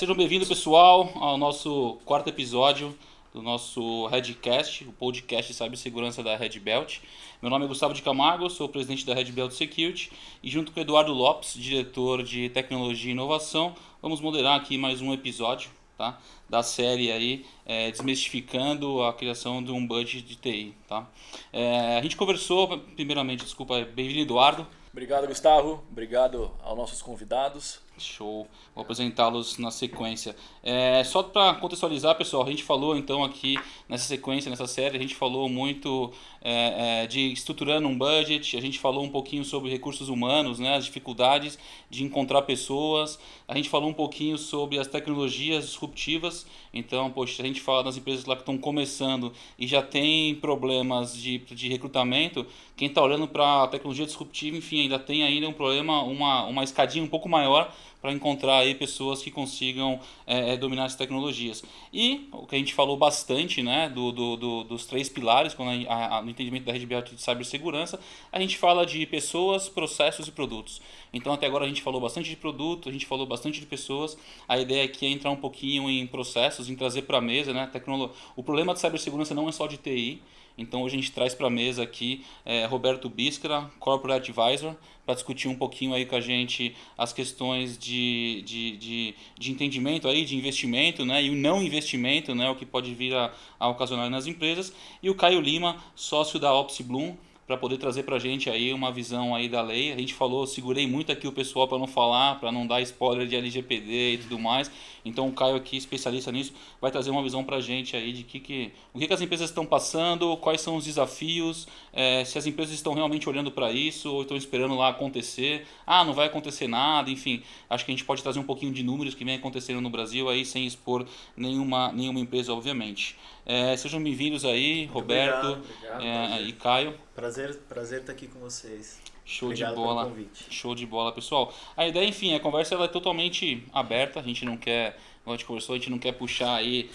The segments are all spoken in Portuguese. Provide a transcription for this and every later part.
Sejam bem-vindos, pessoal, ao nosso quarto episódio do nosso Redcast, o podcast de cibersegurança da Red Belt. Meu nome é Gustavo de Camargo, sou o presidente da Red Belt Security e junto com o Eduardo Lopes, diretor de tecnologia e inovação, vamos moderar aqui mais um episódio, tá, da série aí, desmistificando a criação de um budget de TI. Tá? A gente conversou, primeiramente, bem-vindo, Eduardo. Obrigado, Gustavo. Obrigado aos nossos convidados. Show, vou apresentá-los na sequência. Só para contextualizar, pessoal, a gente falou então aqui nessa sequência, nessa série, a gente falou muito de estruturando um budget, a gente falou um pouquinho sobre recursos humanos, né, as dificuldades de encontrar pessoas, a gente falou um pouquinho sobre as tecnologias disruptivas. Então, poxa, a gente fala das empresas lá que estão começando e já tem problemas de recrutamento, quem está olhando para a tecnologia disruptiva, enfim, ainda tem ainda um problema, uma escadinha um pouco maior para encontrar aí pessoas que consigam dominar essas tecnologias. E o que a gente falou bastante, né, dos três pilares quando no entendimento da Red Belt de cibersegurança, a gente fala de pessoas, processos e produtos. Então até agora a gente falou bastante de produto, a gente falou bastante de pessoas. A ideia aqui é entrar um pouquinho em processos, em trazer para a mesa, né, o problema de cibersegurança não é só de TI. Então hoje a gente traz para a mesa aqui Roberto Biskra, Corporate Advisor, para discutir um pouquinho aí com a gente as questões de entendimento aí, de investimento, né, e o não investimento, né, o que pode vir a ocasionar nas empresas. E o Caio Lima, sócio da Opsi Bloom, para poder trazer para a gente aí uma visão aí da lei. A gente falou, segurei muito aqui o pessoal para não falar, para não dar spoiler de LGPD e tudo mais. Então o Caio aqui, especialista nisso, vai trazer uma visão para a gente aí de o que as empresas estão passando, quais são os desafios, se as empresas estão realmente olhando para isso ou estão esperando lá acontecer. Não vai acontecer nada, enfim. Acho que a gente pode trazer um pouquinho de números que vem acontecendo no Brasil aí, sem expor nenhuma empresa, obviamente. Sejam bem-vindos aí, muito Roberto obrigado, e Caio. Prazer estar aqui com vocês. Show Obrigado de bola. pelo convite. Show de bola, pessoal. A ideia, enfim, a conversa ela é totalmente aberta. A gente não quer, como a gente conversou, a gente não quer puxar aí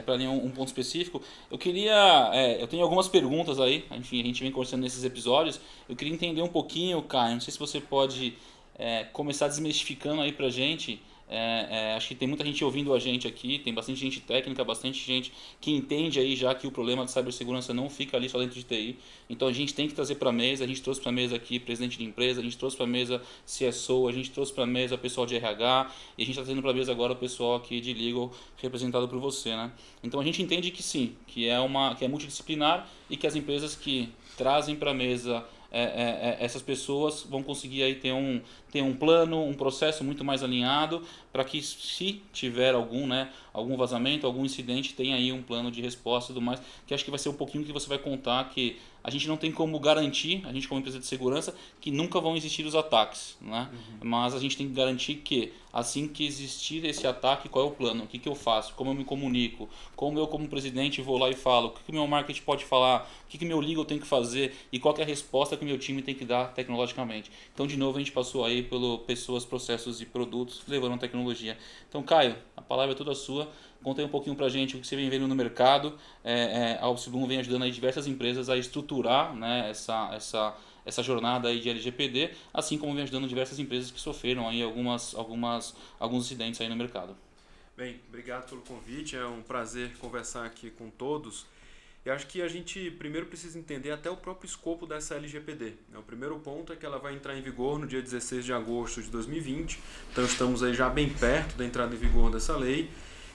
para nenhum ponto específico. Eu tenho algumas perguntas aí. Enfim, a gente vem conversando nesses episódios. Eu queria entender um pouquinho, Caio. Não sei se você pode começar desmistificando aí pra gente. Acho que tem muita gente ouvindo a gente aqui, tem bastante gente técnica, bastante gente que entende aí já que o problema de cibersegurança não fica ali só dentro de TI. Então a gente tem que trazer para a mesa, a gente trouxe para a mesa aqui presidente de empresa, a gente trouxe para a mesa CSO, a gente trouxe para a mesa pessoal de RH e a gente está trazendo para a mesa agora o pessoal aqui de Legal representado por você, né? Então a gente entende que sim, que é multidisciplinar e que as empresas que trazem para a mesa essas pessoas vão conseguir aí ter um plano, um processo muito mais alinhado para que, se tiver algum vazamento, algum incidente, tenha aí um plano de resposta e tudo mais, que acho que vai ser um pouquinho que você vai contar, que a gente não tem como garantir, a gente como empresa de segurança, que nunca vão existir os ataques, né? Mas a gente tem que garantir que assim que existir esse ataque, qual é o plano, o que eu faço, como eu me comunico, como eu como presidente vou lá e falo, o que o meu marketing pode falar, o que o meu legal tem que fazer e qual é a resposta que o meu time tem que dar tecnologicamente. Então, de novo, a gente passou aí pelo pessoas, processos e produtos, levando tecnologia. Então, Caio, a palavra é toda sua. Conta aí um pouquinho pra gente o que você vem vendo no mercado. A Opsi Bloom vem ajudando aí diversas empresas a estruturar, né, essa jornada aí de LGPD, assim como vem ajudando diversas empresas que sofreram aí alguns incidentes aí no mercado. Bem, obrigado pelo convite, é um prazer conversar aqui com todos. E acho que a gente primeiro precisa entender até o próprio escopo dessa LGPD. O primeiro ponto é que ela vai entrar em vigor no dia 16 de agosto de 2020, então estamos aí já bem perto da entrada em vigor dessa lei.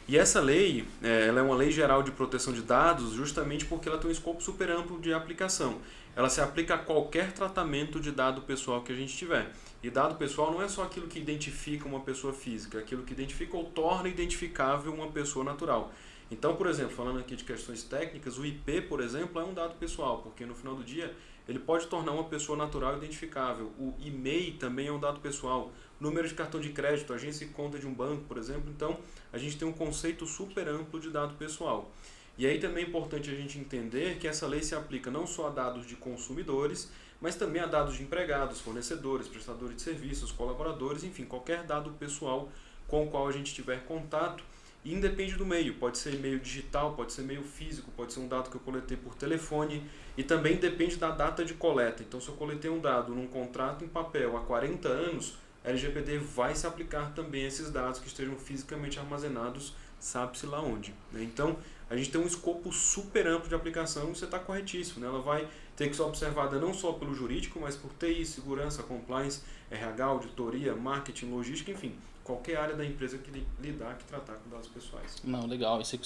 E essa lei, ela é uma lei geral de proteção de dados justamente porque ela tem um escopo super amplo de aplicação. Ela se aplica a qualquer tratamento de dado pessoal que a gente tiver. E dado pessoal não é só aquilo que identifica uma pessoa física, é aquilo que identifica ou torna identificável uma pessoa natural. Então, por exemplo, falando aqui de questões técnicas, o IP, por exemplo, é um dado pessoal, porque no final do dia ele pode tornar uma pessoa natural identificável. O e-mail também é um dado pessoal. Número de cartão de crédito, agência e conta de um banco, por exemplo. Então, a gente tem um conceito super amplo de dado pessoal. E aí também é importante a gente entender que essa lei se aplica não só a dados de consumidores, mas também a dados de empregados, fornecedores, prestadores de serviços, colaboradores, enfim, qualquer dado pessoal com o qual a gente tiver contato. E independe do meio, pode ser meio digital, pode ser meio físico, pode ser um dado que eu coletei por telefone e também depende da data de coleta. Então, se eu coletei um dado num contrato em papel há 40 anos, a LGPD vai se aplicar também a esses dados que estejam fisicamente armazenados, sabe-se lá onde. Né? Então, a gente tem um escopo super amplo de aplicação e você está corretíssimo. Né? Ela vai ter que ser observada não só pelo jurídico, mas por TI, segurança, compliance, RH, auditoria, marketing, logística, enfim, qualquer área da empresa que lidar, que tratar com dados pessoais. Não, legal. Você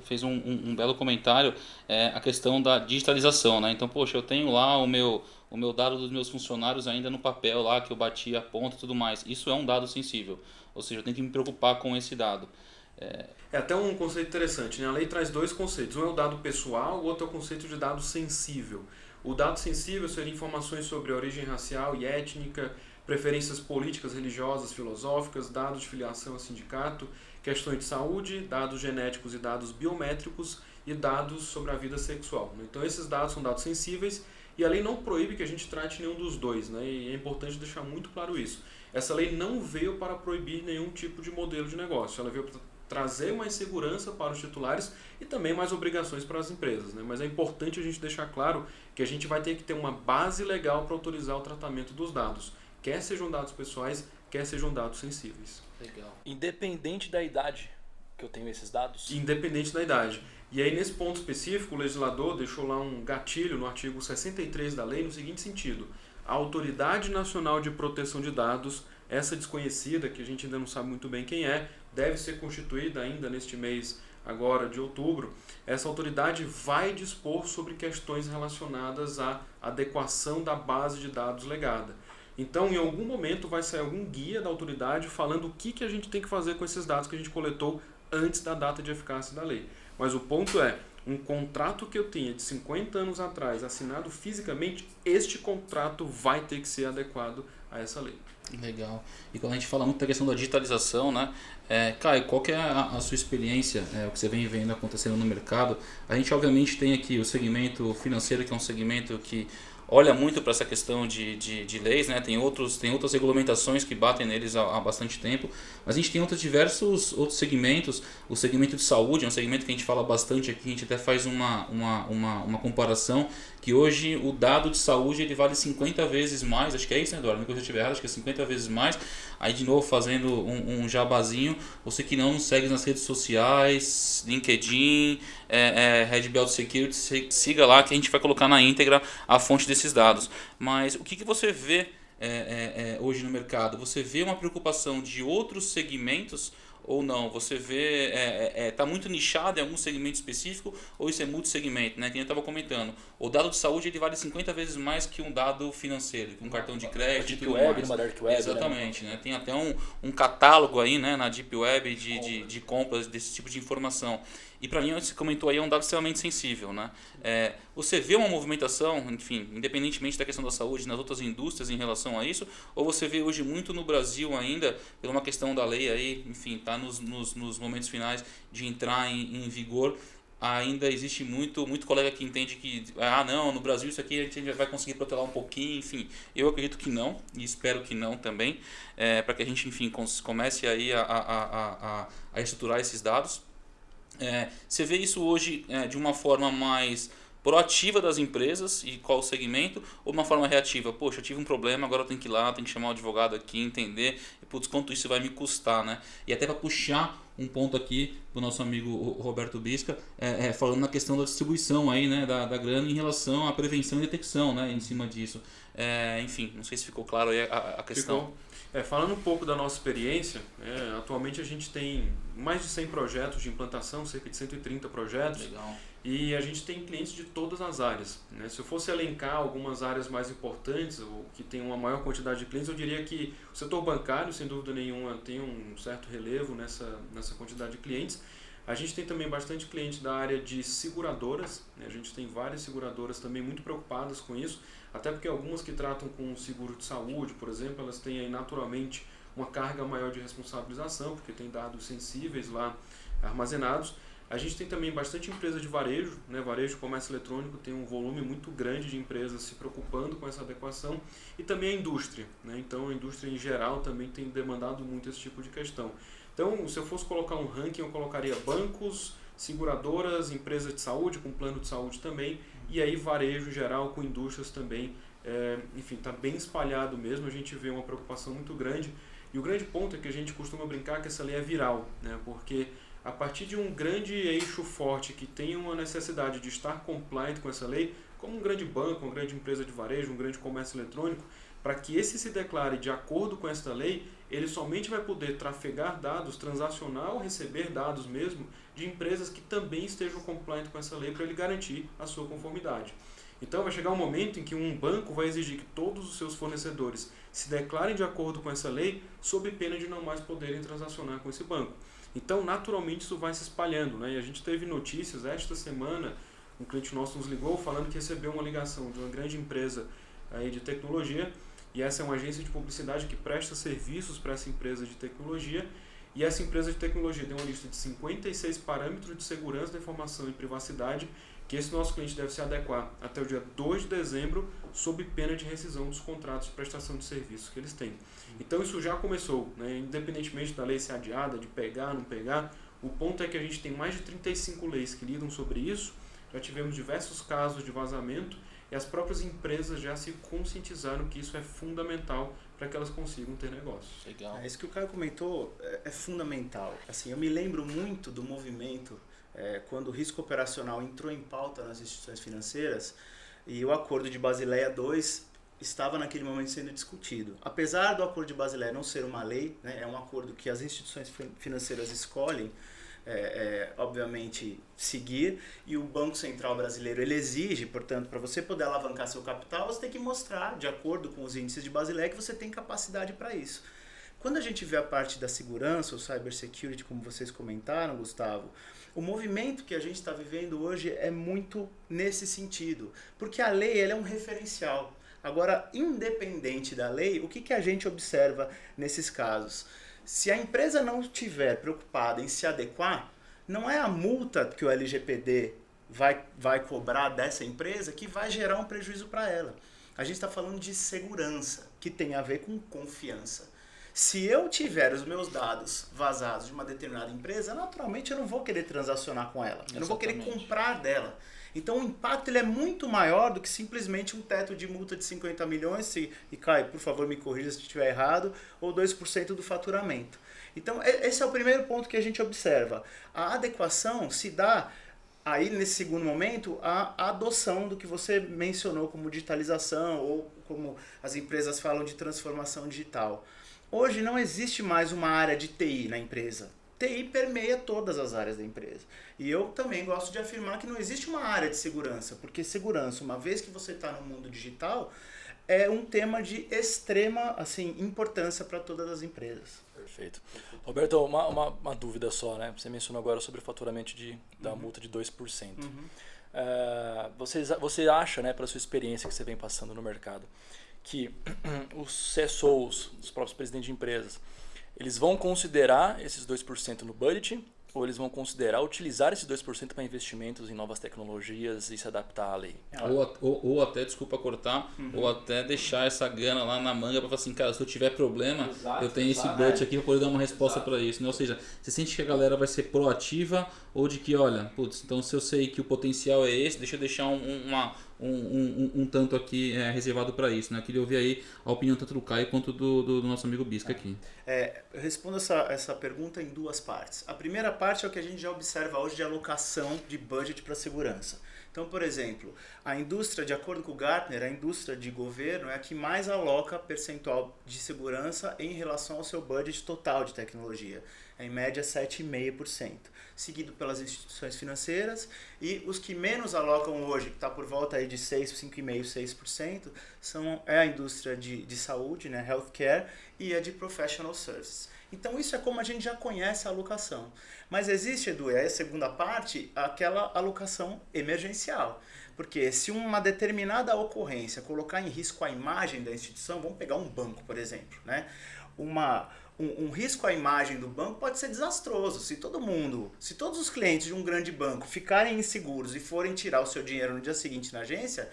fez um belo comentário, a questão da digitalização, né? Então, poxa, eu tenho lá o meu dado dos meus funcionários ainda no papel lá, que eu bati a ponta e tudo mais. Isso é um dado sensível, ou seja, eu tenho que me preocupar com esse dado. É até um conceito interessante, né? A lei traz dois conceitos. Um é o dado pessoal, o outro é o conceito de dado sensível. O dado sensível seria informações sobre a origem racial e étnica, preferências políticas, religiosas, filosóficas, dados de filiação a sindicato, questões de saúde, dados genéticos e dados biométricos e dados sobre a vida sexual. Então esses dados são dados sensíveis e a lei não proíbe que a gente trate nenhum dos dois, né? E é importante deixar muito claro isso. Essa lei não veio para proibir nenhum tipo de modelo de negócio, ela veio para trazer mais segurança para os titulares e também mais obrigações para as empresas, né? Mas é importante a gente deixar claro que a gente vai ter que ter uma base legal para autorizar o tratamento dos dados, quer sejam dados pessoais, quer sejam dados sensíveis. Legal. Independente da idade que eu tenho esses dados? Independente da idade. E aí, nesse ponto específico, o legislador deixou lá um gatilho no artigo 63 da lei no seguinte sentido: a Autoridade Nacional de Proteção de Dados, essa desconhecida, que a gente ainda não sabe muito bem quem é, deve ser constituída ainda neste mês agora de outubro. Essa autoridade vai dispor sobre questões relacionadas à adequação da base de dados legada. Então, em algum momento vai sair algum guia da autoridade falando o que a gente tem que fazer com esses dados que a gente coletou antes da data de eficácia da lei. Mas o ponto é, um contrato que eu tinha de 50 anos atrás, assinado fisicamente, este contrato vai ter que ser adequado a essa lei. Legal. E quando a gente fala muito da questão da digitalização, né? Caio, qual que é a sua experiência, o que você vem vendo acontecendo no mercado? A gente obviamente tem aqui o segmento financeiro, que é um segmento que olha muito para essa questão de leis, né? Tem outras regulamentações que batem neles há bastante tempo, mas a gente tem diversos outros segmentos. O segmento de saúde é um segmento que a gente fala bastante aqui, a gente até faz uma comparação, que hoje o dado de saúde ele vale 50 vezes mais, acho que é isso, né, Eduardo? Se eu estiver errado, acho que é 50 vezes mais. Aí de novo fazendo um jabazinho, você que não nos segue nas redes sociais, LinkedIn, Red Belt Security, siga lá que a gente vai colocar na íntegra a fonte desses dados. Mas o que você vê hoje no mercado? Você vê uma preocupação de outros segmentos ou não? Você vê, está muito nichado em algum segmento específico ou isso é multissegmento, né? Que eu estava comentando. O dado de saúde ele vale 50 vezes mais que um dado financeiro, que um cartão de crédito e tudo mais. Uma Dark Web, exatamente, né? Tem até um catálogo aí, né, na Deep Web de compras desse tipo de informação. E para mim, você comentou aí, é um dado extremamente sensível, né? Você vê uma movimentação, enfim, independentemente da questão da saúde, nas outras indústrias em relação a isso, ou você vê hoje muito no Brasil ainda, por uma questão da lei aí, enfim, está nos momentos finais de entrar em vigor, ainda existe muito colega que entende que, não, no Brasil isso aqui a gente vai conseguir protelar um pouquinho, enfim, eu acredito que não, e espero que não também, para que a gente, enfim, comece aí a estruturar esses dados. Você vê isso hoje de uma forma mais proativa das empresas e qual o segmento, ou de uma forma reativa? Poxa, eu tive um problema, agora eu tenho que ir lá, tenho que chamar o advogado aqui, entender, putz, quanto isso vai me custar, né? E até para puxar um ponto aqui do nosso amigo Roberto Bisca, falando na questão da distribuição aí, né, da grana em relação à prevenção e detecção, né, em cima disso. Enfim, não sei se ficou claro aí a questão. Ficou. Falando um pouco da nossa experiência, atualmente a gente tem mais de 100 projetos de implantação, cerca de 130 projetos. Legal. E a gente tem clientes de todas as áreas, né? Se eu fosse elencar algumas áreas mais importantes, ou que tem uma maior quantidade de clientes, eu diria que o setor bancário, sem dúvida nenhuma, tem um certo relevo nessa quantidade de clientes. A gente tem também bastante cliente da área de seguradoras, né? A gente tem várias seguradoras também muito preocupadas com isso, até porque algumas que tratam com seguro de saúde, por exemplo, elas têm aí naturalmente uma carga maior de responsabilização, porque tem dados sensíveis lá armazenados. A gente tem também bastante empresa de varejo, né? Varejo, comércio eletrônico tem um volume muito grande de empresas se preocupando com essa adequação, e também a indústria, né? Então a indústria em geral também tem demandado muito esse tipo de questão. Então, se eu fosse colocar um ranking, eu colocaria bancos, seguradoras, empresas de saúde, com plano de saúde também, e aí varejo geral com indústrias também enfim, está bem espalhado mesmo, a gente vê uma preocupação muito grande. E o grande ponto é que a gente costuma brincar que essa lei é viral, né? Porque a partir de um grande eixo forte que tem uma necessidade de estar compliant com essa lei, como um grande banco, uma grande empresa de varejo, um grande comércio eletrônico, para que esse se declare de acordo com esta lei, ele somente vai poder trafegar dados, transacionar ou receber dados mesmo de empresas que também estejam compliant com essa lei para ele garantir a sua conformidade. Então vai chegar um momento em que um banco vai exigir que todos os seus fornecedores se declarem de acordo com essa lei, sob pena de não mais poderem transacionar com esse banco. Então, naturalmente, isso vai se espalhando, né? E a gente teve notícias esta semana, um cliente nosso nos ligou falando que recebeu uma ligação de uma grande empresa aí de tecnologia, e essa é uma agência de publicidade que presta serviços para essa empresa de tecnologia, e essa empresa de tecnologia tem uma lista de 56 parâmetros de segurança da informação e privacidade que esse nosso cliente deve se adequar até o dia 2 de dezembro, sob pena de rescisão dos contratos de prestação de serviços que eles têm. Então isso já começou, né? Independentemente da lei ser adiada, de pegar, não pegar, o ponto é que a gente tem mais de 35 leis que lidam sobre isso, já tivemos diversos casos de vazamento e as próprias empresas já se conscientizaram que isso é fundamental para que elas consigam ter negócios. Legal. Isso que o Caio comentou é fundamental. Assim, eu me lembro muito do movimento quando o risco operacional entrou em pauta nas instituições financeiras e o acordo de Basileia II estava naquele momento sendo discutido. Apesar do acordo de Basileia não ser uma lei, né, é um acordo que as instituições financeiras escolhem, obviamente, seguir, e o Banco Central brasileiro ele exige, portanto, para você poder alavancar seu capital, você tem que mostrar, de acordo com os índices de Basileia, que você tem capacidade para isso. Quando a gente vê a parte da segurança, o cybersecurity, como vocês comentaram, Gustavo, o movimento que a gente está vivendo hoje é muito nesse sentido, porque a lei ela é um referencial. Agora, independente da lei, o que a gente observa nesses casos? Se a empresa não estiver preocupada em se adequar, não é a multa que o LGPD vai cobrar dessa empresa que vai gerar um prejuízo para ela. A gente está falando de segurança, que tem a ver com confiança. Se eu tiver os meus dados vazados de uma determinada empresa, naturalmente eu não vou querer transacionar com ela. Eu não vou querer comprar dela. Então o impacto ele é muito maior do que simplesmente um teto de multa de 50 milhões, e Caio, por favor me corrija se estiver errado, ou 2% do faturamento. Então esse é o primeiro ponto que a gente observa. A adequação se dá, aí nesse segundo momento, a adoção do que você mencionou como digitalização, ou como as empresas falam de transformação digital. Hoje não existe mais uma área de TI na empresa. TI permeia todas as áreas da empresa. E eu também gosto de afirmar que não existe uma área de segurança, porque segurança, uma vez que você está no mundo digital, é um tema de extrema importância para todas as empresas. Perfeito. Roberto, uma dúvida só, né? Você mencionou agora sobre o faturamento da multa de 2%. Você acha, né, pela sua experiência que você vem passando no mercado, que os CSOs, os próprios presidentes de empresas, eles vão considerar esses 2% no budget, ou eles vão considerar utilizar esses 2% para investimentos em novas tecnologias e se adaptar à lei? Ou até, desculpa cortar, ou até deixar essa grana lá na manga para falar assim, cara, se eu tiver problema, eu tenho esse budget aqui para poder dar uma resposta para isso. Né? Ou seja, você sente que a galera vai ser proativa ou de que, olha, putz, então se eu sei que o potencial é esse, deixa eu deixar um tanto aqui reservado para isso. Né? Eu queria ouvir aí a opinião tanto do Caio quanto do nosso amigo Bisca aqui. Eu respondo essa pergunta em duas partes. A primeira parte é o que a gente já observa hoje de alocação de budget para segurança. Então, por exemplo, a indústria, de acordo com o Gartner, a indústria de governo é a que mais aloca percentual de segurança em relação ao seu budget total de tecnologia. É em média 7,5%, seguido pelas instituições financeiras, e os que menos alocam hoje, que está por volta aí de 5,5%, 6%, é a indústria de saúde, né, healthcare, e a de professional services. Então isso é como a gente já conhece a alocação. Mas existe, Edu, é a segunda parte, aquela alocação emergencial. Porque se uma determinada ocorrência colocar em risco a imagem da instituição, vamos pegar um banco, por exemplo, né? Um risco à imagem do banco pode ser desastroso. Se todos os clientes de um grande banco ficarem inseguros e forem tirar o seu dinheiro no dia seguinte na agência,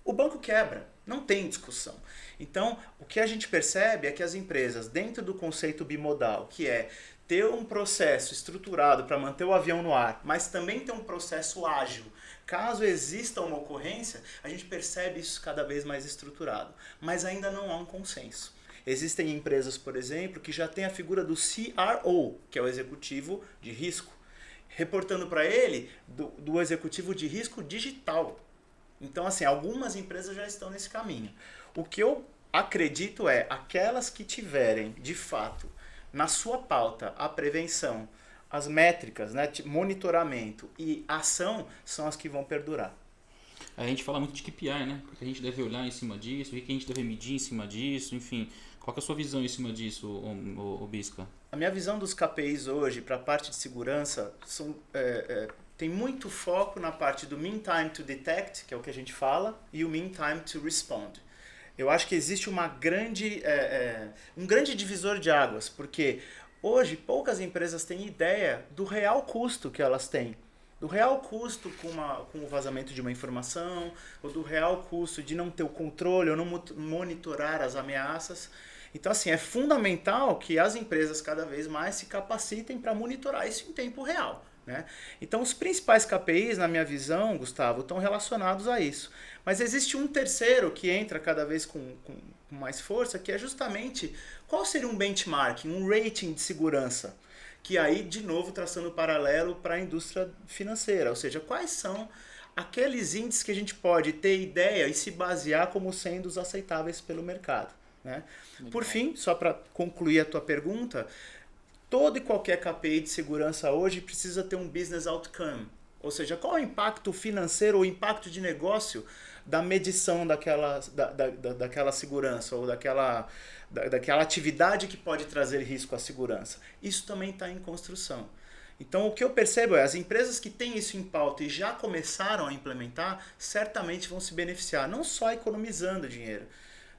o banco quebra, não tem discussão. Então, o que a gente percebe é que as empresas, dentro do conceito bimodal, que é ter um processo estruturado para manter o avião no ar, mas também ter um processo ágil Caso exista uma ocorrência, a gente percebe isso cada vez mais estruturado, mas ainda não há um consenso. Existem empresas, por exemplo, que já têm a figura do CRO, que é o executivo de risco, reportando para ele do executivo de risco digital. Então, assim, algumas empresas já estão nesse caminho. O que eu acredito é aquelas que tiverem, de fato, na sua pauta a prevenção, as métricas, né, monitoramento e ação são as que vão perdurar. A gente fala muito de KPI, né? Porque a gente deve olhar em cima disso, o que a gente deve medir em cima disso, enfim. Qual que é a sua visão em cima disso, o Bisca? A minha visão dos KPIs hoje para a parte de segurança tem muito foco na parte do Mean Time to Detect, que é o que a gente fala, e o Mean Time to Respond. Eu acho que existe um grande divisor de águas, porque hoje poucas empresas têm ideia do real custo que elas têm. Do real custo com o vazamento de uma informação, ou do real custo de não ter o controle ou não monitorar as ameaças. Então, assim, é fundamental que as empresas cada vez mais se capacitem para monitorar isso em tempo real, né? Então, os principais KPIs, na minha visão, Gustavo, estão relacionados a isso. Mas existe um terceiro que entra cada vez com mais força, que é justamente qual seria um benchmark, um rating de segurança, que aí, de novo, traçando paralelo para a indústria financeira, ou seja, quais são aqueles índices que a gente pode ter ideia e se basear como sendo os aceitáveis pelo mercado, né? Por fim, só para concluir a tua pergunta, todo e qualquer KPI de segurança hoje precisa ter um business outcome, ou seja, qual é o impacto financeiro ou impacto de negócio da medição daquela segurança ou daquela atividade que pode trazer risco à segurança. Isso também está em construção. Então, o que eu percebo é as empresas que têm isso em pauta e já começaram a implementar, certamente vão se beneficiar, não só economizando dinheiro,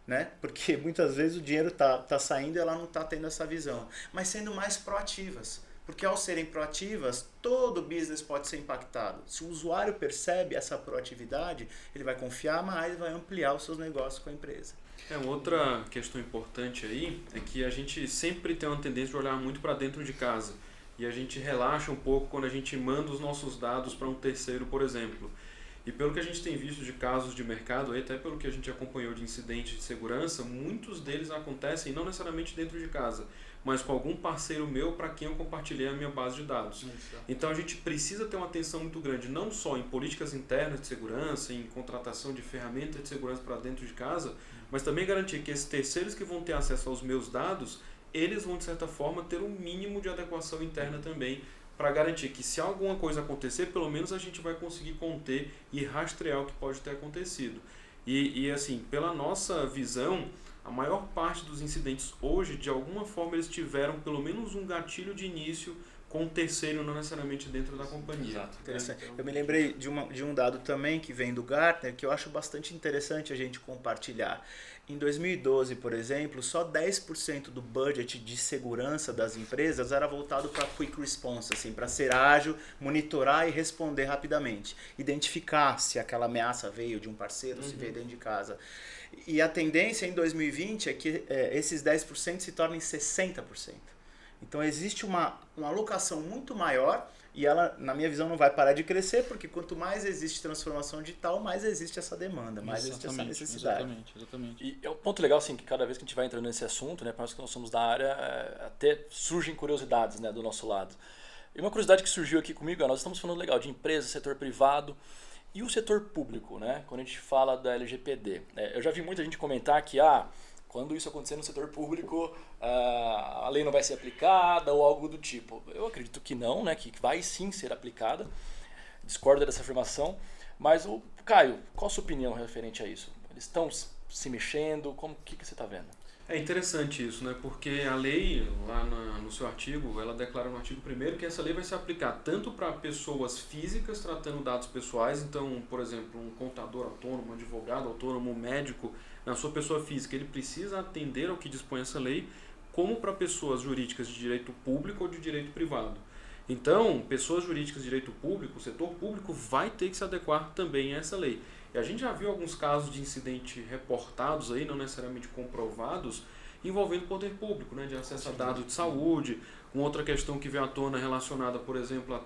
né? Porque muitas vezes o dinheiro tá saindo e ela não está tendo essa visão, mas sendo mais proativas. Porque ao serem proativas, todo o business pode ser impactado. Se o usuário percebe essa proatividade, ele vai confiar mais e vai ampliar os seus negócios com a empresa. Outra questão importante aí é que a gente sempre tem uma tendência de olhar muito para dentro de casa. E a gente relaxa um pouco quando a gente manda os nossos dados para um terceiro, por exemplo. E pelo que a gente tem visto de casos de mercado, até pelo que a gente acompanhou de incidentes de segurança, muitos deles acontecem não necessariamente dentro de casa, mas com algum parceiro meu para quem eu compartilhei a minha base de dados. Então a gente precisa ter uma atenção muito grande, não só em políticas internas de segurança, em contratação de ferramentas de segurança para dentro de casa, mas também garantir que esses terceiros que vão ter acesso aos meus dados, eles vão de certa forma ter um mínimo de adequação interna também, para garantir que se alguma coisa acontecer, pelo menos a gente vai conseguir conter e rastrear o que pode ter acontecido. E assim, pela nossa visão, a maior parte dos incidentes hoje, de alguma forma, eles tiveram pelo menos um gatilho de início com um terceiro, não necessariamente dentro da companhia. Exato. Interessante. Eu me lembrei de um dado também que vem do Gartner, que eu acho bastante interessante a gente compartilhar. Em 2012, por exemplo, só 10% do budget de segurança das empresas era voltado para quick response, assim, para ser ágil, monitorar e responder rapidamente. Identificar se aquela ameaça veio de um parceiro, se veio dentro de casa. E a tendência em 2020 é que esses 10% se tornem 60%. Então existe uma alocação muito maior e ela, na minha visão, não vai parar de crescer, porque quanto mais existe transformação digital, mais existe essa demanda, mais existe essa necessidade. Exatamente. E é um ponto legal, assim, que cada vez que a gente vai entrando nesse assunto, né, para nós que nós somos da área, até surgem curiosidades, né, do nosso lado. E uma curiosidade que surgiu aqui comigo, nós estamos falando legal de empresa, setor privado e o setor público, né, quando a gente fala da LGPD. Eu já vi muita gente comentar que, quando isso acontecer no setor público, a lei não vai ser aplicada ou algo do tipo. Eu acredito que não, né? Que vai sim ser aplicada. Discordo dessa afirmação. Mas, Caio, qual a sua opinião referente a isso? Eles estão se mexendo? O que você está vendo? É interessante isso, né? Porque a lei, lá no seu artigo, ela declara no artigo 1º que essa lei vai se aplicar tanto para pessoas físicas tratando dados pessoais, então, por exemplo, um contador autônomo, um advogado autônomo, um médico, na sua pessoa física, ele precisa atender ao que dispõe essa lei, como para pessoas jurídicas de direito público ou de direito privado. Então, pessoas jurídicas de direito público, o setor público vai ter que se adequar também a essa lei. E a gente já viu alguns casos de incidente reportados aí, não necessariamente comprovados, envolvendo o poder público, né, de acesso a dados de saúde. Uma outra questão que veio à tona relacionada, por exemplo, a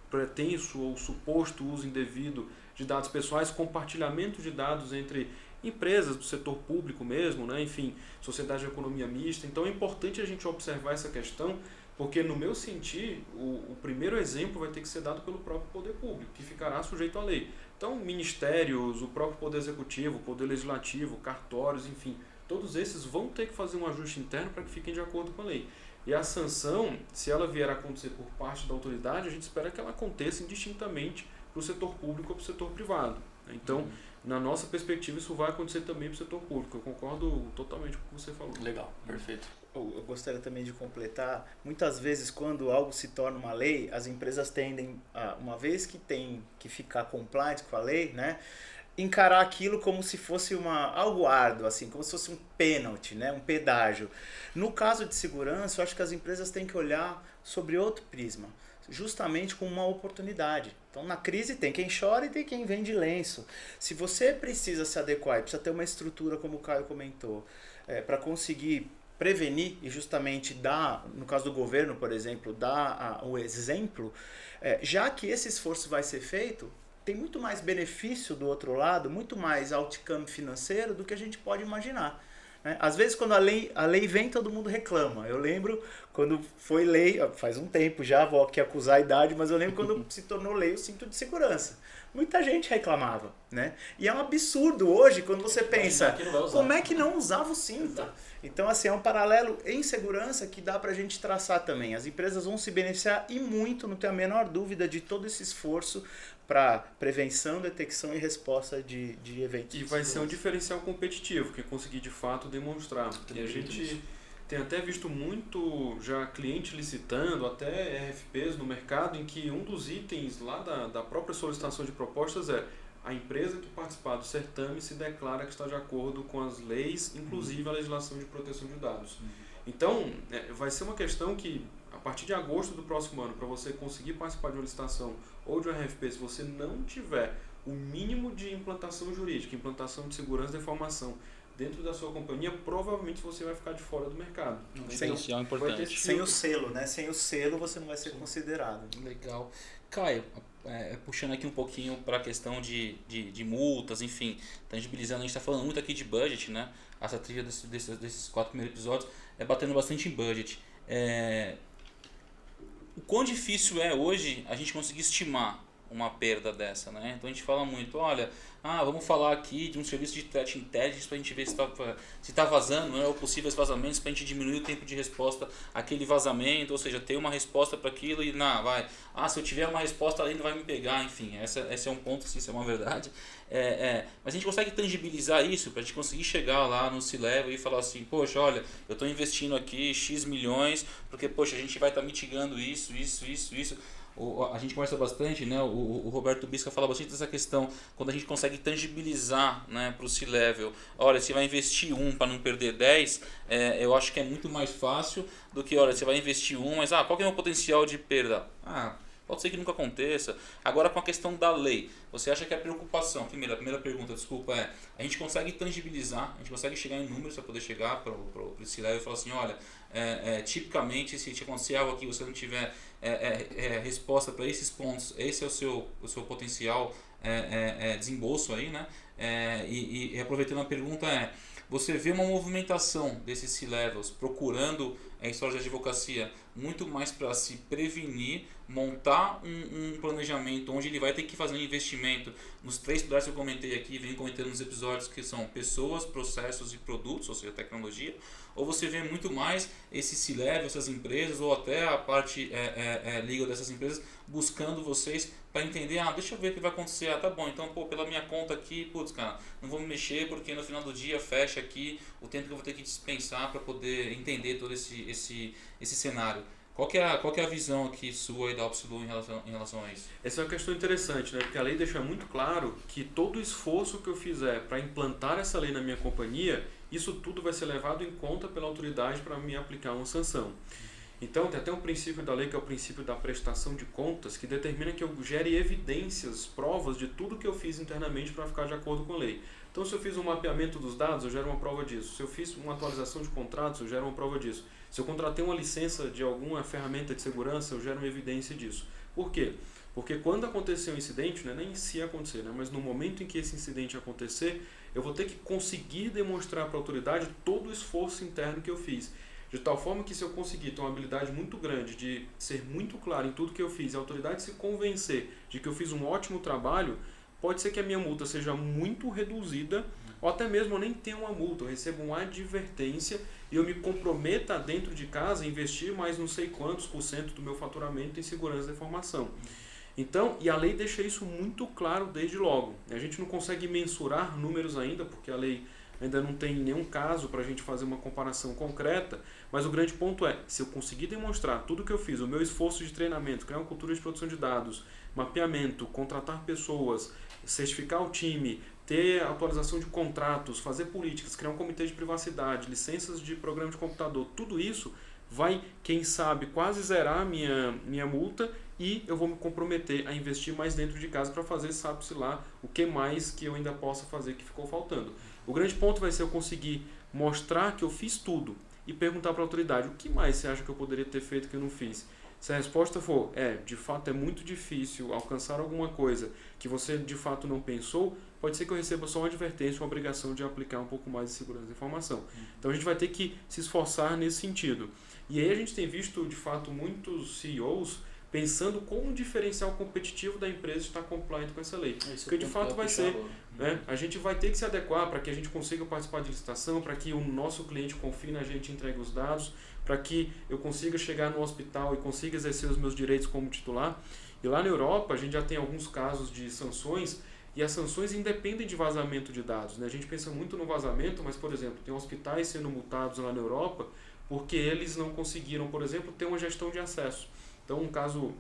pretenso ou suposto uso indevido de dados pessoais, compartilhamento de dados entre empresas do setor público mesmo, né? Enfim, sociedade de economia mista. Então é importante a gente observar essa questão, porque no meu sentir, o primeiro exemplo vai ter que ser dado pelo próprio poder público, que ficará sujeito à lei. Então, ministérios, o próprio poder executivo, o poder legislativo, cartórios, enfim, todos esses vão ter que fazer um ajuste interno para que fiquem de acordo com a lei. E a sanção, se ela vier a acontecer por parte da autoridade, a gente espera que ela aconteça indistintamente para o setor público ou para o setor privado. Então, na nossa perspectiva, isso vai acontecer também para o setor público. Eu concordo totalmente com o que você falou. Legal, perfeito. Eu gostaria também de completar, muitas vezes quando algo se torna uma lei, as empresas tendem, uma vez que tem que ficar compliant com a lei, né, encarar aquilo como se fosse algo árduo, assim, como se fosse um pênalti, né, um pedágio. No caso de segurança, eu acho que as empresas têm que olhar sobre outro prisma, justamente com uma oportunidade. Então, na crise tem quem chora e tem quem vende lenço. Se você precisa se adequar e precisa ter uma estrutura, como o Caio comentou, para conseguir prevenir e justamente dar, no caso do governo, por exemplo, dar o exemplo, já que esse esforço vai ser feito, tem muito mais benefício do outro lado, muito mais outcome financeiro do que a gente pode imaginar. Às vezes, quando a lei vem, todo mundo reclama. Eu lembro quando foi lei, faz um tempo já, vou aqui acusar a idade, mas eu lembro quando se tornou lei o cinto de segurança. Muita gente reclamava, né? E é um absurdo hoje quando você pensa, como é que não usava o cinto? Então, assim, é um paralelo em segurança que dá pra gente traçar também. As empresas vão se beneficiar e muito, não tenho a menor dúvida, de todo esse esforço para prevenção, detecção e resposta de eventos. E vai ser um diferencial competitivo, que é conseguir de fato demonstrar. E a gente tem até visto muito já cliente licitando, até RFPs no mercado, em que um dos itens lá da própria solicitação de propostas é a empresa que participar do certame se declara que está de acordo com as leis, inclusive a legislação de proteção de dados. Então, vai ser uma questão que, a partir de agosto do próximo ano, para você conseguir participar de uma licitação ou de um RFP, se você não tiver o mínimo de implantação jurídica, implantação de segurança da informação dentro da sua companhia, provavelmente você vai ficar de fora do mercado. Um diferencial importante. Sem o selo, né? Sem o selo você não vai ser considerado. Legal. Caio, puxando aqui um pouquinho para a questão de multas, enfim, tangibilizando, a gente está falando muito aqui de budget, né? Essa trilha desses 4 primeiros episódios é batendo bastante em budget. O quão difícil é hoje a gente conseguir estimar uma perda dessa, né? Então a gente fala muito, olha, vamos falar aqui de um serviço de threat intelligence para a gente ver se está vazando, né, ou possíveis vazamentos, para a gente diminuir o tempo de resposta àquele vazamento, ou seja, ter uma resposta para aquilo e se eu tiver uma resposta ali não vai me pegar, enfim, esse é um ponto, se isso é uma verdade. Mas a gente consegue tangibilizar isso para a gente conseguir chegar lá no C-Level e falar assim, poxa, olha, eu estou investindo aqui X milhões, porque poxa, a gente vai estar mitigando isso. A gente conversa bastante, né? O Roberto Bisca fala bastante dessa questão, quando a gente consegue tangibilizar, né, para o C-Level, olha, você vai investir 1 para não perder 10, eu acho que é muito mais fácil do que, olha, você vai investir 1, mas qual que é o meu potencial de perda? Pode ser que nunca aconteça. Agora, com a questão da lei, você acha que a preocupação, a primeira pergunta, desculpa, a gente consegue tangibilizar, a gente consegue chegar em números para poder chegar para o C-Level e falar assim, olha, tipicamente, se te acontecer algo aqui, você não tiver resposta para esses pontos, esse é o seu potencial desembolso aí, né? E aproveitando a pergunta, você vê uma movimentação desses C-Levels procurando histórias de advocacia muito mais para se prevenir, montar um planejamento onde ele vai ter que fazer um investimento nos 3 pilares que eu comentei aqui, venho comentando nos episódios, que são pessoas, processos e produtos, ou seja, tecnologia, ou você vê muito mais esse C-Level, essas empresas, ou até a parte legal dessas empresas, buscando vocês para entender, deixa eu ver o que vai acontecer, tá bom, então pela minha conta aqui, cara, não vou me mexer porque no final do dia fecha aqui o tempo que eu vou ter que dispensar para poder entender todo esse cenário. Qual que é a visão aqui sua e da Upsilon em relação a isso? Essa é uma questão interessante, né? Porque a lei deixa muito claro que todo esforço que eu fizer para implantar essa lei na minha companhia, isso tudo vai ser levado em conta pela autoridade para me aplicar uma sanção. Então, tem até um princípio da lei, que é o princípio da prestação de contas, que determina que eu gere evidências, provas de tudo que eu fiz internamente para ficar de acordo com a lei. Então, se eu fiz um mapeamento dos dados, eu gero uma prova disso. Se eu fiz uma atualização de contratos, eu gero uma prova disso. Se eu contratei uma licença de alguma ferramenta de segurança, eu gero uma evidência disso. Por quê? Porque quando acontecer um incidente, não é nem se acontecer, né? Mas no momento em que esse incidente acontecer, eu vou ter que conseguir demonstrar para a autoridade todo o esforço interno que eu fiz. De tal forma que se eu conseguir ter uma habilidade muito grande de ser muito claro em tudo que eu fiz e a autoridade se convencer de que eu fiz um ótimo trabalho, pode ser que a minha multa seja muito reduzida ou até mesmo eu nem tenha uma multa, eu recebo uma advertência e eu me comprometa dentro de casa a investir mais não sei quantos % do meu faturamento em segurança da informação. Então, e a lei deixa isso muito claro desde logo. A gente não consegue mensurar números ainda, porque a lei ainda não tem nenhum caso para a gente fazer uma comparação concreta, mas o grande ponto é, se eu conseguir demonstrar tudo que eu fiz, o meu esforço de treinamento, criar uma cultura de produção de dados, mapeamento, contratar pessoas, certificar o time, ter atualização de contratos, fazer políticas, criar um comitê de privacidade, licenças de programa de computador, tudo isso vai, quem sabe, quase zerar a minha multa e eu vou me comprometer a investir mais dentro de casa para fazer, sabe-se lá, o que mais que eu ainda possa fazer que ficou faltando. O grande ponto vai ser eu conseguir mostrar que eu fiz tudo e perguntar para a autoridade, o que mais você acha que eu poderia ter feito que eu não fiz? Se a resposta for, de fato é muito difícil alcançar alguma coisa que você de fato não pensou, pode ser que eu receba só uma advertência, uma obrigação de aplicar um pouco mais de segurança da informação. Então a gente vai ter que se esforçar nesse sentido. E aí a gente tem visto de fato muitos CEOs pensando como o diferencial competitivo da empresa está compliant com essa lei. Porque de fato vai ser, né? A gente vai ter que se adequar para que a gente consiga participar de licitação, para que o nosso cliente confie na gente e entregue os dados, para que eu consiga chegar no hospital e consiga exercer os meus direitos como titular. E lá na Europa a gente já tem alguns casos de sanções e as sanções independem de vazamento de dados, né? A gente pensa muito no vazamento, mas por exemplo, tem hospitais sendo multados lá na Europa porque eles não conseguiram, por exemplo, ter uma gestão de acesso. Então, um caso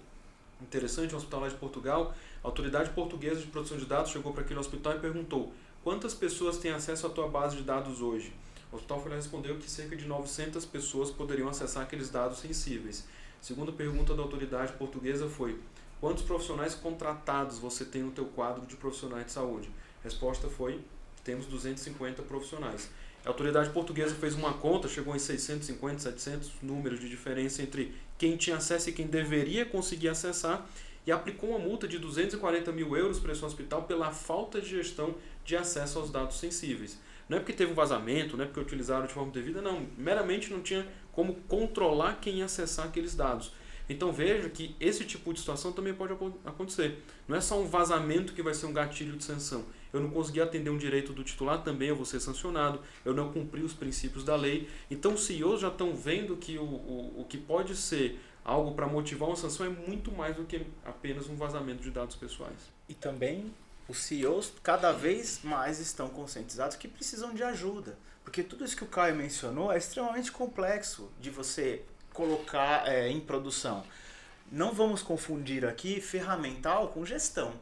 interessante, um hospital lá de Portugal, a autoridade portuguesa de proteção de dados chegou para aquele hospital e perguntou: quantas pessoas têm acesso à tua base de dados hoje? O hospital foi lá e respondeu que cerca de 900 pessoas poderiam acessar aqueles dados sensíveis. A segunda pergunta da autoridade portuguesa foi: quantos profissionais contratados você tem no teu quadro de profissionais de saúde? A resposta foi: temos 250 profissionais. A autoridade portuguesa fez uma conta, chegou em 650, 700 números de diferença entre quem tinha acesso e quem deveria conseguir acessar e aplicou uma multa de 240 mil euros para esse hospital pela falta de gestão de acesso aos dados sensíveis. Não é porque teve um vazamento, não é porque utilizaram de forma devida, não. Meramente não tinha como controlar quem ia acessar aqueles dados. Então veja que esse tipo de situação também pode acontecer. Não é só um vazamento que vai ser um gatilho de sanção. Eu não consegui atender um direito do titular, também eu vou ser sancionado. Eu não cumpri os princípios da lei. Então os CEOs já estão vendo que o que pode ser algo para motivar uma sanção é muito mais do que apenas um vazamento de dados pessoais. E também os CEOs cada vez mais estão conscientizados que precisam de ajuda. Porque tudo isso que o Caio mencionou é extremamente complexo de você colocar em produção. Não vamos confundir aqui ferramental com gestão.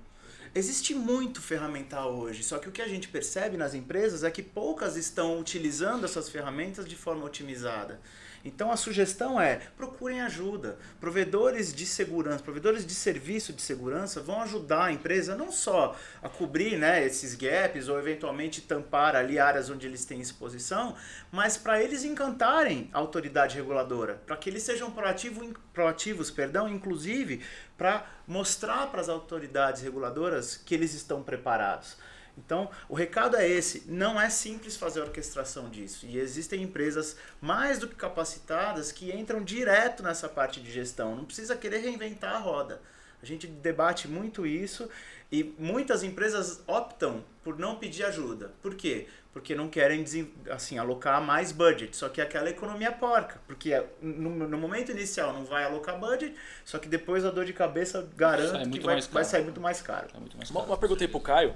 Existe muito ferramental hoje, só que o que a gente percebe nas empresas é que poucas estão utilizando essas ferramentas de forma otimizada. Então a sugestão é, procurem ajuda. Provedores de segurança, provedores de serviço de segurança vão ajudar a empresa não só a cobrir, né, esses gaps ou eventualmente tampar ali áreas onde eles têm exposição, mas para eles encantarem a autoridade reguladora, para que eles sejam proativos, inclusive para mostrar para as autoridades reguladoras que eles estão preparados. Então, o recado é esse, não é simples fazer a orquestração disso. E existem empresas mais do que capacitadas que entram direto nessa parte de gestão, não precisa querer reinventar a roda. A gente debate muito isso e muitas empresas optam por não pedir ajuda. Por quê? Porque não querem assim, alocar mais budget, só que é aquela economia porca. Porque no momento inicial não vai alocar budget, só que depois a dor de cabeça garanto que vai sair muito mais caro. Uma pergunta aí para o Caio.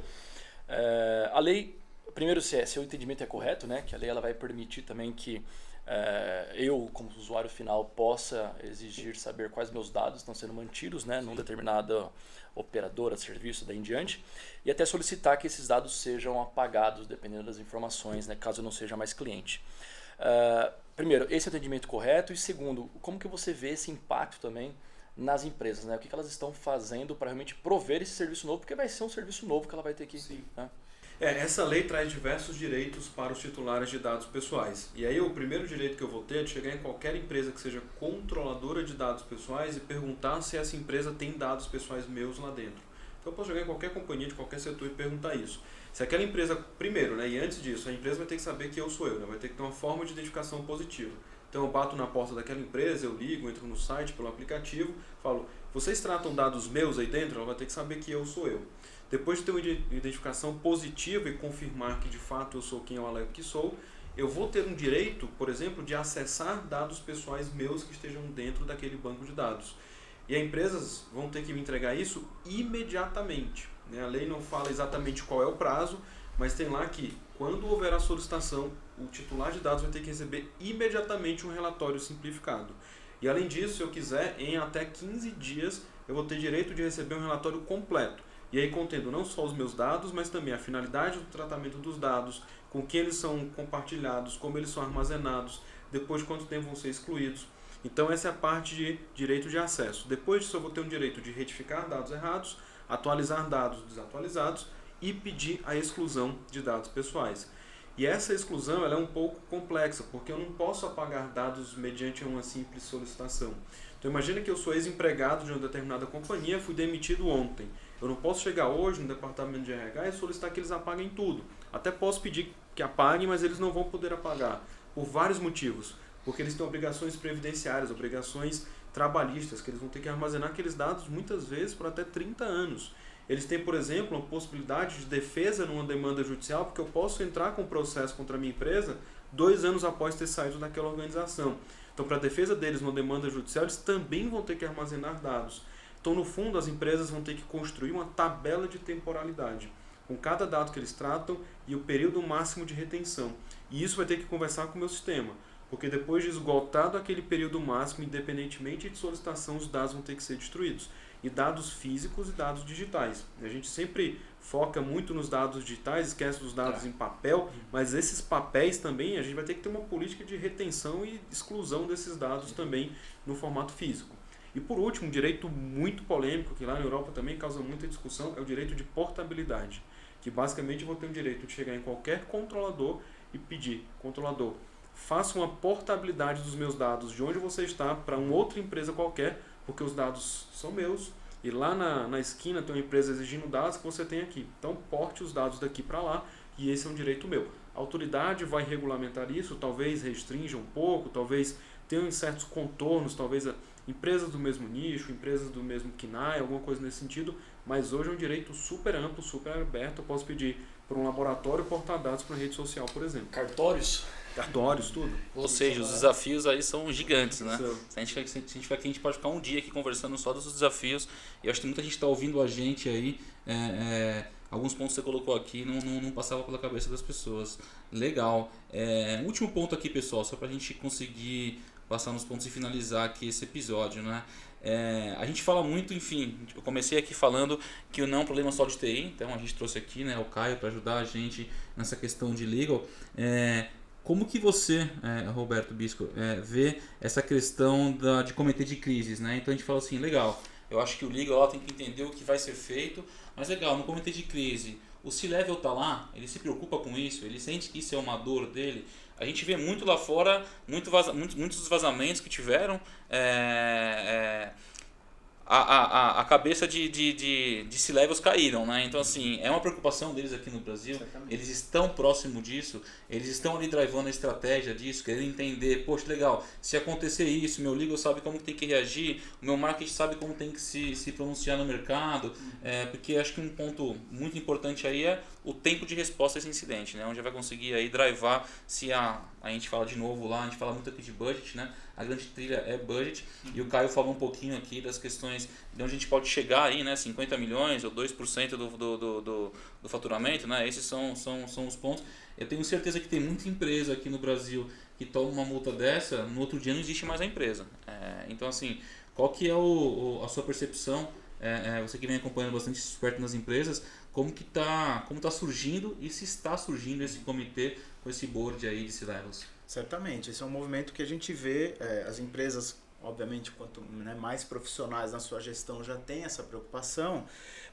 A lei, primeiro se o entendimento é correto, né? Que a lei ela vai permitir também que eu, como usuário final, possa exigir saber quais meus dados estão sendo mantidos, né, numa determinada operadora, serviço, daí em diante, e até solicitar que esses dados sejam apagados, dependendo das informações, né, caso eu não seja mais cliente. Primeiro, esse é o entendimento correto, e segundo, como que você vê esse impacto também nas empresas, né? O que elas estão fazendo para realmente prover esse serviço novo, porque vai ser um serviço novo que ela vai ter que... Né? Essa lei traz diversos direitos para os titulares de dados pessoais. E aí o primeiro direito que eu vou ter é de chegar em qualquer empresa que seja controladora de dados pessoais e perguntar se essa empresa tem dados pessoais meus lá dentro. Então eu posso chegar em qualquer companhia de qualquer setor e perguntar isso. Se aquela empresa, primeiro, né, e antes disso, a empresa vai ter que saber que eu sou eu, né, vai ter que ter uma forma de identificação positiva. Então eu bato na porta daquela empresa, eu ligo, entro no site, pelo aplicativo, falo, vocês tratam dados meus aí dentro? Ela vai ter que saber que eu sou eu. Depois de ter uma identificação positiva e confirmar que de fato eu sou quem eu alego que sou, eu vou ter um direito, por exemplo, de acessar dados pessoais meus que estejam dentro daquele banco de dados. E as empresas vão ter que me entregar isso imediatamente. A lei não fala exatamente qual é o prazo, mas tem lá que quando houver a solicitação, o titular de dados vai ter que receber imediatamente um relatório simplificado. E além disso, se eu quiser, em até 15 dias, eu vou ter direito de receber um relatório completo. E aí contendo não só os meus dados, mas também a finalidade do tratamento dos dados, com que eles são compartilhados, como eles são armazenados, depois de quanto tempo vão ser excluídos. Então essa é a parte de direito de acesso. Depois disso eu vou ter um direito de retificar dados errados, atualizar dados desatualizados e pedir a exclusão de dados pessoais. E essa exclusão ela é um pouco complexa, porque eu não posso apagar dados mediante uma simples solicitação. Então imagina que eu sou ex-empregado de uma determinada companhia, fui demitido ontem. Eu não posso chegar hoje no departamento de RH e solicitar que eles apaguem tudo. Até posso pedir que apaguem, mas eles não vão poder apagar. Por vários motivos. Porque eles têm obrigações previdenciárias, obrigações trabalhistas, que eles vão ter que armazenar aqueles dados muitas vezes por até 30 anos. Eles têm, por exemplo, uma possibilidade de defesa numa demanda judicial, porque eu posso entrar com um processo contra a minha empresa 2 anos após ter saído daquela organização. Então, para a defesa deles numa demanda judicial, eles também vão ter que armazenar dados. Então, no fundo, as empresas vão ter que construir uma tabela de temporalidade, com cada dado que eles tratam e o período máximo de retenção. E isso vai ter que conversar com o meu sistema, porque depois de esgotado aquele período máximo, independentemente de solicitação, os dados vão ter que ser destruídos. E dados físicos e dados digitais. A gente sempre foca muito nos dados digitais, esquece dos dados em papel, mas esses papéis também, a gente vai ter que ter uma política de retenção e exclusão desses dados também no formato físico. E por último, um direito muito polêmico, que lá na Europa também causa muita discussão, é o direito de portabilidade. Que basicamente eu vou ter o direito de chegar em qualquer controlador e pedir, controlador, faça uma portabilidade dos meus dados de onde você está para uma outra empresa qualquer, porque os dados são meus e lá na esquina tem uma empresa exigindo dados que você tem aqui. Então porte os dados daqui para lá e esse é um direito meu. A autoridade vai regulamentar isso, talvez restrinja um pouco, talvez tenha certos contornos, talvez empresas do mesmo nicho, empresas do mesmo KNAI, alguma coisa nesse sentido, mas hoje é um direito super amplo, super aberto. Eu posso pedir para um laboratório portar dados para rede social, por exemplo. Cartórios, tudo. Ou seja, os desafios aí são gigantes, né? Se a gente ficar aqui, a gente pode ficar um dia aqui conversando só dos desafios. E eu acho que muita gente está ouvindo a gente aí. Alguns pontos que você colocou aqui não passavam pela cabeça das pessoas. Legal. Último ponto aqui, pessoal, só para a gente conseguir passar nos pontos e finalizar aqui esse episódio, né? A gente fala muito, enfim, eu comecei aqui falando que não é um problema só de TI, então a gente trouxe aqui, né, o Caio para ajudar a gente nessa questão de legal. Como que você, Roberto Bisco, vê essa questão de comitê de crises, né? Então a gente fala assim, legal, eu acho que o legal tem que entender o que vai ser feito, mas legal, no comitê de crise, o C-Level está lá, ele se preocupa com isso, ele sente que isso é uma dor dele. A gente vê muito lá fora, muitos vazamentos que tiveram, a cabeça de C-Levels caíram, né? Então, assim, é uma preocupação deles aqui no Brasil. Exatamente. Eles estão próximo disso, eles estão ali drivando a estratégia disso, querendo entender, poxa, legal, se acontecer isso, meu legal sabe como tem que reagir, o meu marketing sabe como tem que se pronunciar no mercado, porque acho que um ponto muito importante aí é o tempo de resposta a esse incidente, né? Onde vai conseguir aí drivar, se a gente fala de novo lá, a gente fala muito aqui de budget, né? A grande trilha é budget, e o Caio falou um pouquinho aqui das questões de onde a gente pode chegar aí, né? 50 milhões ou 2% do faturamento, né? Esses são os pontos. Eu tenho certeza que tem muita empresa aqui no Brasil que toma uma multa dessa, no outro dia não existe mais a empresa. Então, assim, qual que é a sua percepção? Você que vem acompanhando bastante perto nas empresas, como tá surgindo e se está surgindo esse comitê com esse board aí de C-Levels? Certamente, esse é um movimento que a gente vê, as empresas, obviamente, quanto mais profissionais na sua gestão já têm essa preocupação,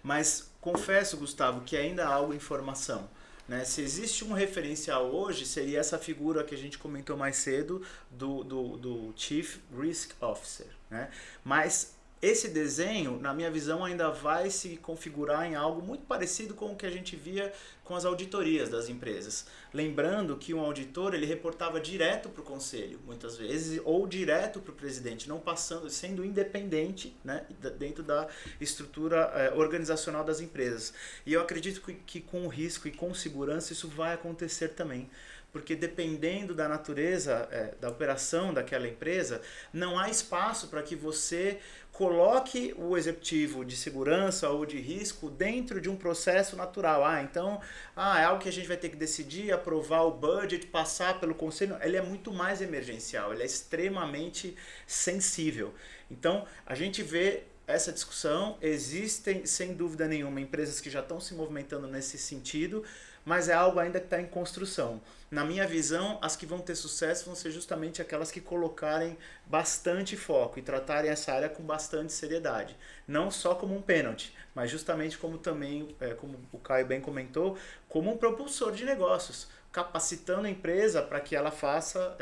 mas confesso, Gustavo, que ainda há algo em formação. né? Se existe um referencial hoje, seria essa figura que a gente comentou mais cedo do Chief Risk Officer, né? Mas esse desenho, na minha visão, ainda vai se configurar em algo muito parecido com o que a gente via com as auditorias das empresas. Lembrando que um auditor, ele reportava direto para o conselho, muitas vezes, ou direto para o presidente, não passando, sendo independente, né, dentro da estrutura organizacional das empresas. E eu acredito que com risco e com segurança isso vai acontecer também. Porque dependendo da natureza da operação daquela empresa, não há espaço para que você coloque o executivo de segurança ou de risco dentro de um processo natural. Então, é algo que a gente vai ter que decidir, aprovar o budget, passar pelo conselho. Ele é muito mais emergencial, ele é extremamente sensível. Então, a gente vê essa discussão, existem, sem dúvida nenhuma, empresas que já estão se movimentando nesse sentido, mas é algo ainda que está em construção. Na minha visão, as que vão ter sucesso vão ser justamente aquelas que colocarem bastante foco e tratarem essa área com bastante seriedade. Não só como um pênalti, mas justamente como também, como o Caio bem comentou, como um propulsor de negócios, capacitando a empresa para que ela faça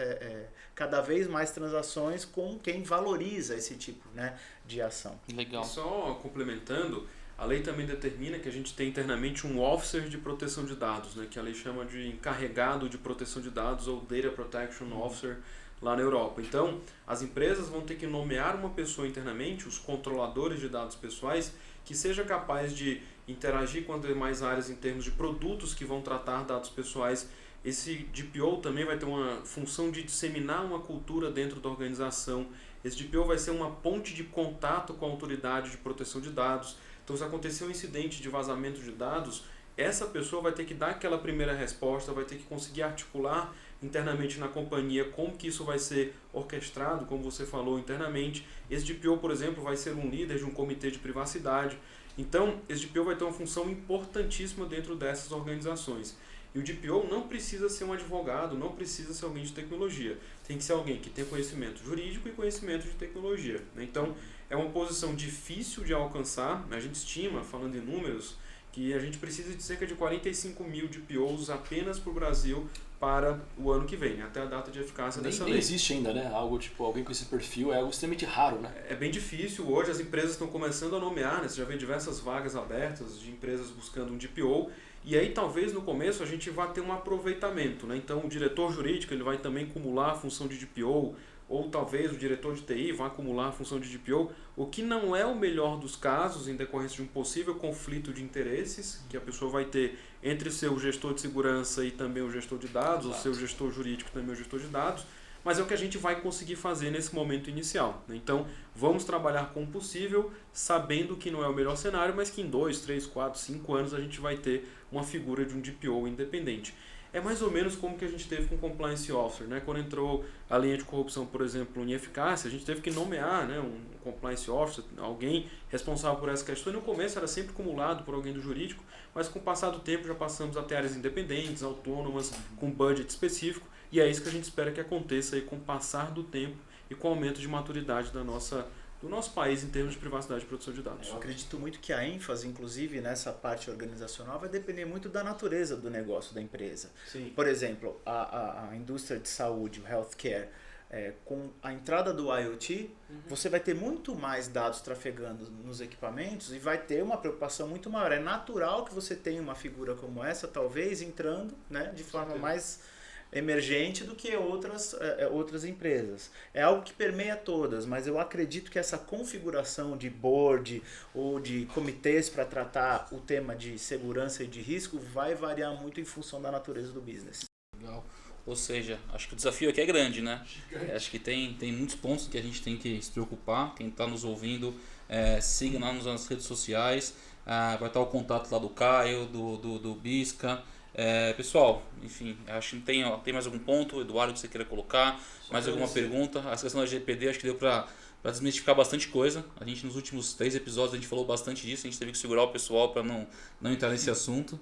cada vez mais transações com quem valoriza esse tipo, né, de ação. Legal. E só complementando, a lei também determina que a gente tem internamente um officer de proteção de dados, né, que a lei chama de encarregado de proteção de dados ou Data Protection Officer lá na Europa. Então, as empresas vão ter que nomear uma pessoa internamente, os controladores de dados pessoais, que seja capaz de interagir com as demais áreas em termos de produtos que vão tratar dados pessoais. Esse DPO também vai ter uma função de disseminar uma cultura dentro da organização. Esse DPO vai ser uma ponte de contato com a autoridade de proteção de dados. Então, se acontecer um incidente de vazamento de dados, essa pessoa vai ter que dar aquela primeira resposta, vai ter que conseguir articular internamente na companhia como que isso vai ser orquestrado, como você falou, internamente. Esse DPO, por exemplo, vai ser um líder de um comitê de privacidade. Então, esse DPO vai ter uma função importantíssima dentro dessas organizações. E o DPO não precisa ser um advogado, não precisa ser alguém de tecnologia. Tem que ser alguém que tenha conhecimento jurídico e conhecimento de tecnologia. Então, é uma posição difícil de alcançar. A gente estima, falando em números, que a gente precisa de cerca de 45 mil DPOs apenas para o Brasil para o ano que vem, até a data de eficácia dessa lei. Nem existe ainda, né? Algo tipo, alguém com esse perfil é algo extremamente raro, né? É bem difícil. Hoje as empresas estão começando a nomear, né? Você já vê diversas vagas abertas de empresas buscando um DPO. E aí talvez no começo a gente vá ter um aproveitamento, né? Então o diretor jurídico ele vai também acumular a função de DPO, ou talvez o diretor de TI vai acumular a função de DPO, o que não é o melhor dos casos em decorrência de um possível conflito de interesses que a pessoa vai ter entre seu gestor de segurança e também o gestor de dados, ou seu gestor jurídico e também o gestor de dados, mas é o que a gente vai conseguir fazer nesse momento inicial. Então, vamos trabalhar com o possível, sabendo que não é o melhor cenário, mas que em 2, 3, 4, 5 anos a gente vai ter uma figura de um DPO independente. É mais ou menos como que a gente teve com o Compliance Officer, né? Quando entrou a linha de corrupção, por exemplo, em eficácia, a gente teve que nomear, né, um Compliance Officer, alguém responsável por essa questão. E no começo era sempre acumulado por alguém do jurídico, mas com o passar do tempo já passamos a ter áreas independentes, autônomas, com budget específico. E é isso que a gente espera que aconteça aí com o passar do tempo e com o aumento de maturidade do nosso país em termos de privacidade e proteção de dados. Eu acredito muito que a ênfase, inclusive, nessa parte organizacional vai depender muito da natureza do negócio da empresa. Sim. Por exemplo, a indústria de saúde, o healthcare, com a entrada do IoT, você vai ter muito mais dados trafegando nos equipamentos e vai ter uma preocupação muito maior. É natural que você tenha uma figura como essa, talvez, entrando, né, de forma mais emergente do que outras empresas. É algo que permeia todas, mas eu acredito que essa configuração de board ou de comitês para tratar o tema de segurança e de risco vai variar muito em função da natureza do business. Legal. Ou seja, acho que o desafio aqui é grande, né? Acho que tem muitos pontos que a gente tem que se preocupar. Quem está nos ouvindo, siga lá nas redes sociais. Vai estar o contato lá do Caio, do Bisca. Pessoal, enfim, acho que tem mais algum ponto, Eduardo, que você queira colocar, mais alguma pergunta? A questão da LGPD acho que deu para desmistificar bastante coisa. A gente nos últimos 3 episódios a gente falou bastante disso, a gente teve que segurar o pessoal para não entrar nesse assunto.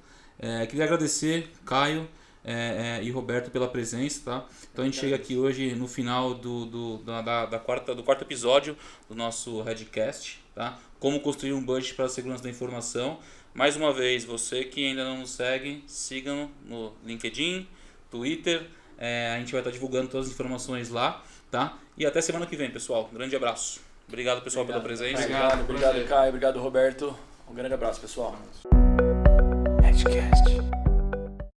Queria agradecer, Caio, e Roberto pela presença, tá? Então a gente chega aqui hoje no final do quarto episódio do nosso Redcast, tá? Como construir um budget para a segurança da informação. Mais uma vez, você que ainda não nos segue, sigam no LinkedIn, Twitter, a gente vai estar divulgando todas as informações lá, tá? E até semana que vem, pessoal. Um grande abraço. Obrigado, pessoal, pela presença. Obrigado, Caio. Obrigado, Roberto. Um grande abraço, pessoal. Redcast.